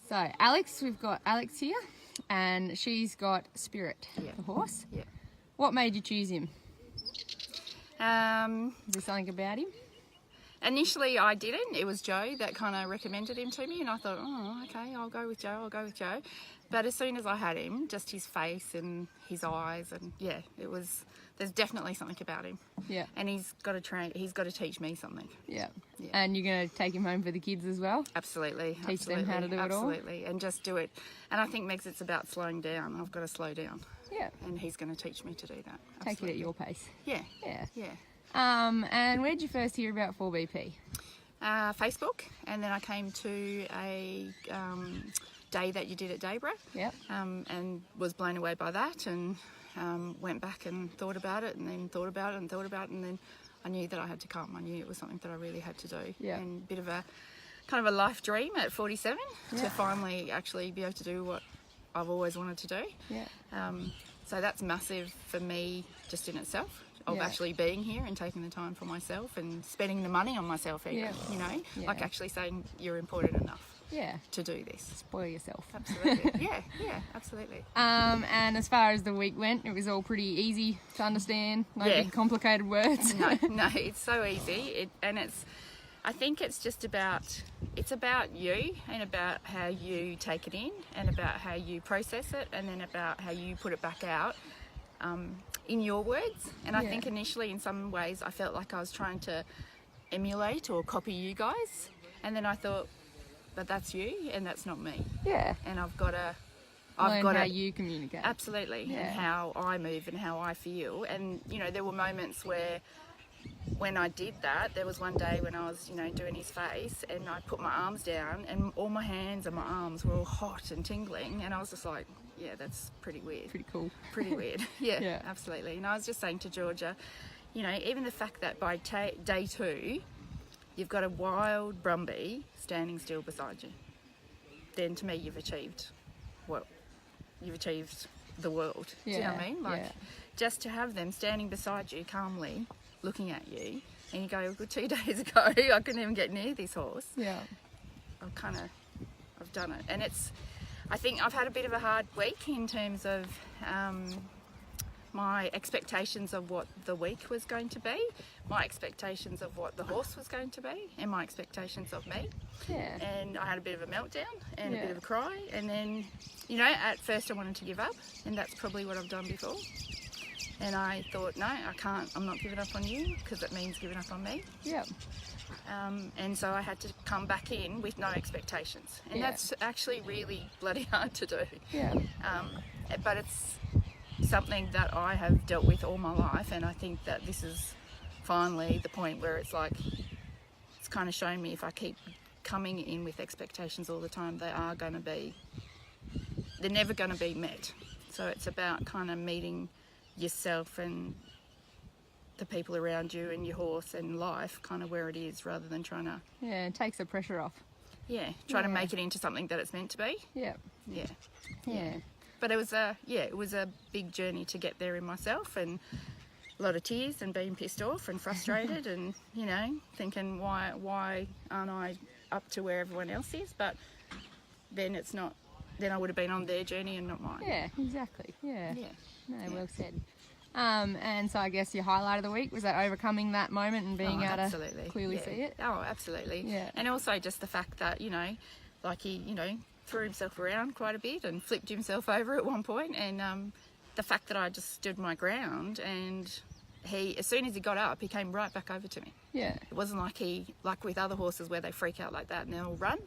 So Alex, we've got Alex here, and she's got Spirit, the horse. Yeah. What made you choose him? Um, Is there something about him? Initially, I didn't. It was Joe that kind of recommended him to me, and I thought, oh, okay, I'll go with Joe. But as soon as I had him, just his face and his eyes, and yeah, it was. There's definitely something about him. Yeah. And he's got to teach me something. Yeah. And you're going to take him home for the kids as well? Absolutely. Teach them how to do it all? Absolutely. And just do it. And I think, Megs, it's about slowing down. I've got to slow down. Yeah. And he's going to teach me to do that. Take it at your pace. Yeah. Yeah. Yeah. And where did you first hear about 4BP? Facebook, and then I came to a day that you did at Daybra. Yep. And was blown away by that, and went back and thought about it, and then thought about it, and then I knew that I had to come. I knew it was something that I really had to do. Yeah. And a bit of a kind of a life dream at 47 to finally actually be able to do what I've always wanted to do. Yeah. So that's massive for me just in itself, of actually being here and taking the time for myself and spending the money on myself even, you know, like actually saying you're important enough to do this. Spoil yourself. Absolutely. yeah, absolutely. And as far as the week went, it was all pretty easy to understand, no big complicated words. No, it's so easy. I think it's just about you and about how you take it in and about how you process it and then about how you put it back out in your words. And I think initially in some ways I felt like I was trying to emulate or copy you guys, and then I thought, but that's you and that's not me. Yeah. And I've got to Learn how you communicate. Absolutely. And how I move and how I feel. And you know, there were moments where when I did that, there was one day when I was, you know, doing his face and I put my arms down and all my hands and my arms were all hot and tingling, and I was just like, yeah, that's pretty weird. Pretty cool. Pretty weird. Yeah, absolutely. And I was just saying to Georgia, you know, even the fact that by day 2 you've got a wild Brumby standing still beside you, then to me you've achieved the world. Do you know what I mean? Like just to have them standing beside you calmly looking at you, and you go, well, 2 days ago I couldn't even get near this horse. Yeah. I've done it. And I think I've had a bit of a hard week in terms of my expectations of what the week was going to be, my expectations of what the horse was going to be, and my expectations of me. Yeah. And I had a bit of a meltdown and a bit of a cry, and then, you know, at first I wanted to give up, and that's probably what I've done before. And I thought, no, I can't, I'm not giving up on you, because it means giving up on me. Yeah. And so I had to come back in with no expectations. And that's actually really bloody hard to do. Yeah. But it's something that I have dealt with all my life, and I think that this is finally the point where it's like, it's kind of shown me if I keep coming in with expectations all the time, they're never going to be met. So it's about kind of meeting yourself and the people around you and your horse and life kind of where it is, rather than trying to it takes the pressure off. Try to make it into something that it's meant to be. Yeah. But it was a big journey to get there in myself, and a lot of tears and being pissed off and frustrated and, you know, thinking why aren't I up to where everyone else is? But then it's not, then I would have been on their journey and not mine. Yeah, exactly. Yeah. Well said. And so I guess your highlight of the week was that overcoming that moment and being able to clearly see it. Oh, absolutely. Yeah. And also just the fact that, you know, like he, you know, threw himself around quite a bit and flipped himself over at one point, and the fact that I just stood my ground, and he, as soon as he got up, he came right back over to me. Yeah. It wasn't like with other horses where they freak out like that and they'll run.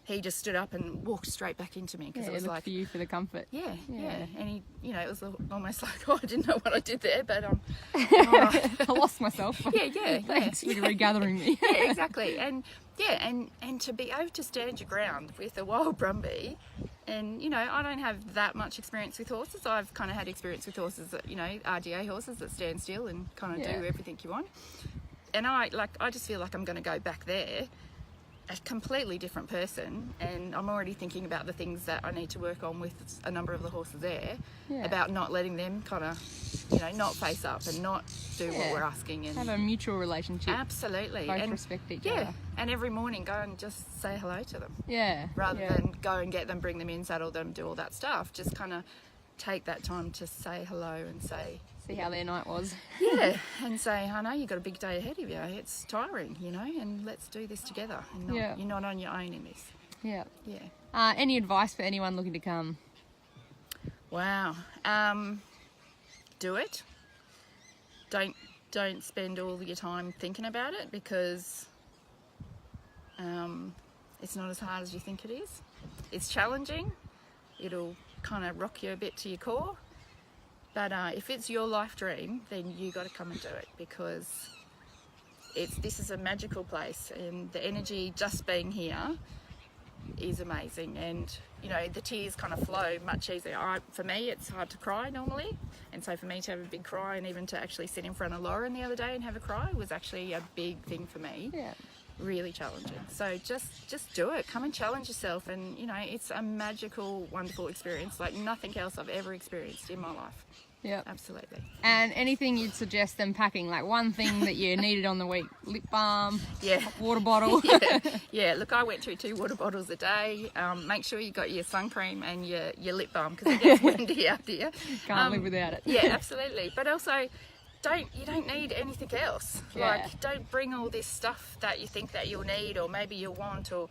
He just stood up and walked straight back into me, because it was like for you for the comfort. Yeah. And he, you know, it was almost like, oh, I didn't know what I did there, but I lost myself. Thanks for regathering me. Yeah, exactly. And to be able to stand your ground with a wild Brumby, and you know, I don't have that much experience with horses. I've kind of had experience with horses that, you know, RDA horses that stand still and kind of do everything you want. And I just feel like I'm going to go back there a completely different person, and I'm already thinking about the things that I need to work on with a number of the horses there, about not letting them kind of, you know, not face up and not do what we're asking, and have a mutual relationship. Absolutely. Both and respect each other. And every morning go and just say hello to them. Yeah. Rather than go and get them, bring them in, saddle them, do all that stuff. Just kind of take that time to say hello and see how their night was. and say, I know you've got a big day ahead of you. It's tiring, you know, and let's do this together. You're not on your own in this. Yeah. Yeah. Any advice for anyone looking to come? Wow. Do it. Don't spend all your time thinking about it, because it's not as hard as you think it is. It's challenging. It'll kind of rock you a bit to your core. But if it's your life dream, then you got to come and do it, because this is a magical place, and the energy just being here is amazing. And you know, the tears kind of flow much easier. For me, it's hard to cry normally, and so for me to have a big cry, and even to actually sit in front of Lauren the other day and have a cry, was actually a big thing for me. Yeah. Really challenging. So just do it. Come and challenge yourself, and you know, it's a magical, wonderful experience like nothing else I've ever experienced in my life. Yeah, absolutely. And anything you'd suggest them packing, like one thing that you needed on the week? Lip balm, water bottle. Look, I went through 2 water bottles a day. Make sure you got your sun cream and your lip balm, because it gets windy out there. Can't live without it. Yeah, absolutely. But also, you don't need anything else. Like, don't bring all this stuff that you think that you'll need, or maybe you'll want, or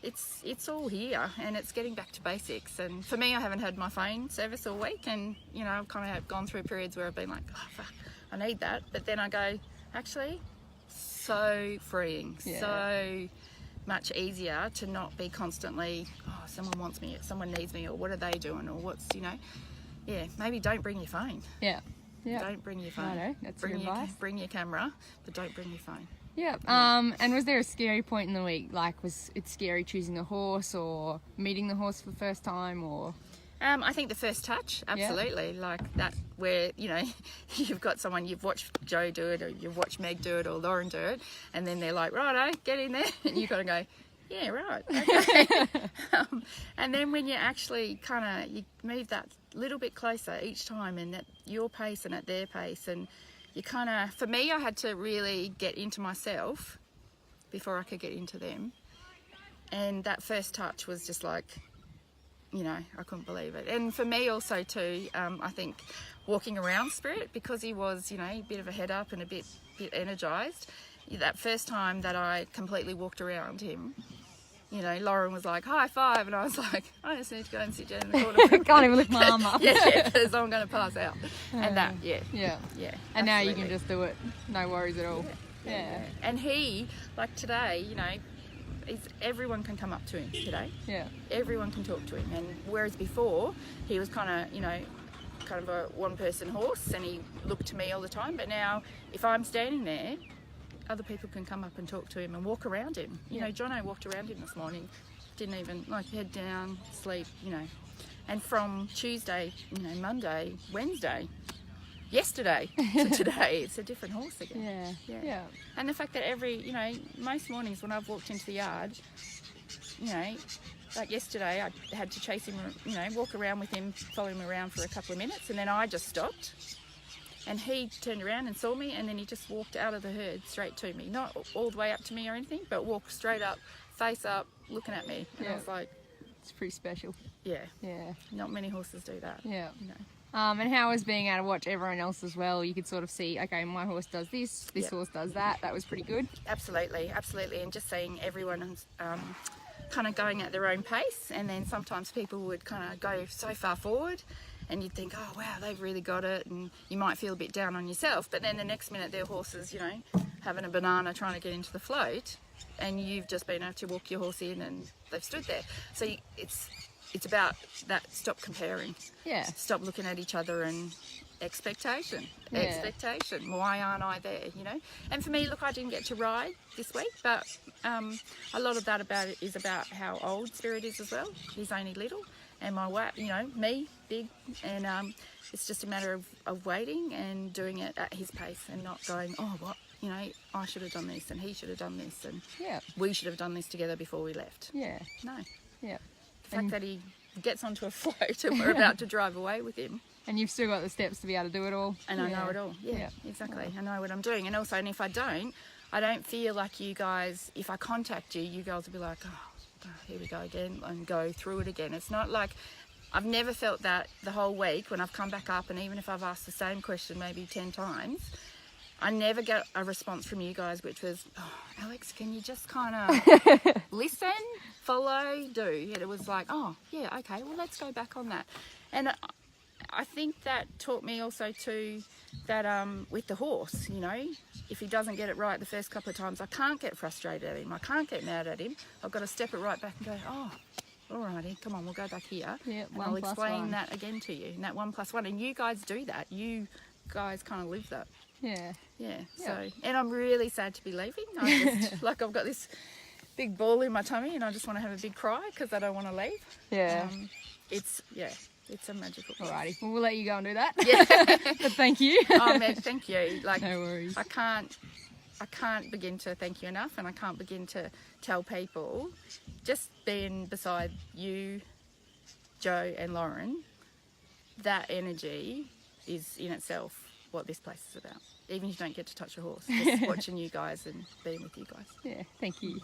it's all here, and it's getting back to basics. And for me, I haven't had my phone service all week, and you know, I've kind of have gone through periods where I've been like, oh fuck, I need that, but then I go, actually, so freeing, so much easier to not be constantly, oh, someone wants me, someone needs me, or what are they doing, or what's, you know, maybe don't bring your phone. Don't bring your phone. I know, that's good advice. Bring your camera, but don't bring your phone. Yeah. And was there a scary point in the week? Like, was it scary choosing a horse, or meeting the horse for the first time, or? I think the first touch, absolutely. Like that, where, you know, you've got someone, you've watched Joe do it, or you've watched Meg do it, or Lauren do it, and then they're like, righto, get in there, and you've got to go, yeah, right, okay. And then when you actually kind of, you move that little bit closer each time, and at your pace and at their pace, and you kind of, for me, I had to really get into myself before I could get into them. And that first touch was just like, you know, I couldn't believe it. And for me also too, I think walking around Spirit, because he was, you know, a bit of a head up and a bit energised, that first time that I completely walked around him, you know, Lauren was like, high five, and I was like, I just need to go and sit down in the corner. Can't even lift my arm up. Because I'm going to pass out. And that, And absolutely. now you can just do it, no worries at all. Yeah. And he, like today, you know, everyone can come up to him today. Yeah. Everyone can talk to him. And whereas before, he was kind of, you know, kind of a one-person horse, and he looked to me all the time. But now, if I'm standing there, other people can come up and talk to him and walk around him. You know, Jono walked around him this morning, didn't even, like, head down, sleep, you know. And from Tuesday, you know, Monday, Wednesday, yesterday to today, it's a different horse again. Yeah. And the fact that you know, most mornings when I've walked into the yard, you know, like yesterday, I had to chase him, you know, walk around with him, follow him around for a couple of minutes, and then I just stopped. And he turned around and saw me, and then he just walked out of the herd straight to me. Not all the way up to me or anything, but walked straight up, face up, looking at me. And I was like... It's pretty special. Yeah. Yeah. Not many horses do that. Yeah. You know. And how was being able to watch everyone else as well? You could sort of see, okay, my horse does this horse does that. That was pretty good. Absolutely. And just seeing everyone kind of going at their own pace, and then sometimes people would kind of go so far forward, and you'd think, oh wow, they've really got it, and you might feel a bit down on yourself, but then the next minute their horses, you know, having a banana trying to get into the float, and you've just been able to walk your horse in and they've stood there. So it's about that, stop comparing, stop looking at each other, and expectation, why aren't I there, you know? And for me, look, I didn't get to ride this week, but a lot of that about it is about how old Spirit is as well. He's only little, and my you know, me, big, and it's just a matter of waiting and doing it at his pace, and not going, oh, what, you know, I should have done this and he should have done this and Yeah. we should have done this together before we left. Yeah. No. Yeah. The fact that he gets onto a float and we're about to drive away with him. And you've still got the steps to be able to do it all. And I know it all. Yeah, exactly. I know what I'm doing. And also, and if I don't feel like you guys, if I contact you, you guys will be like, oh, here we go again, and go through it again. It's not like, I've never felt that the whole week when I've come back up, and even if I've asked the same question maybe 10 times, I never get a response from you guys which was, oh, Alex, can you just kind of listen, follow, do? And it was like, oh, yeah, okay, well, let's go back on that. And I think that taught me also too that with the horse, you know, if he doesn't get it right the first couple of times, I can't get frustrated at him. I can't get mad at him. I've got to step it right back and go, oh, alrighty, come on, we'll go back here. Yeah, and I'll explain that again to you. And that 1+1. And you guys do that. You guys kind of live that. Yeah. Yeah. So, and I'm really sad to be leaving. I just, like, I've got this big ball in my tummy and I just want to have a big cry because I don't want to leave. Yeah. It's a magical place. Alrighty, well, we'll let you go and do that. Yeah. But thank you. Oh, Meg, thank you. Like, no worries. I can't begin to thank you enough, and I can't begin to tell people, just being beside you, Joe and Lauren, that energy is in itself what this place is about. Even if you don't get to touch a horse, just watching you guys and being with you guys. Yeah, thank you.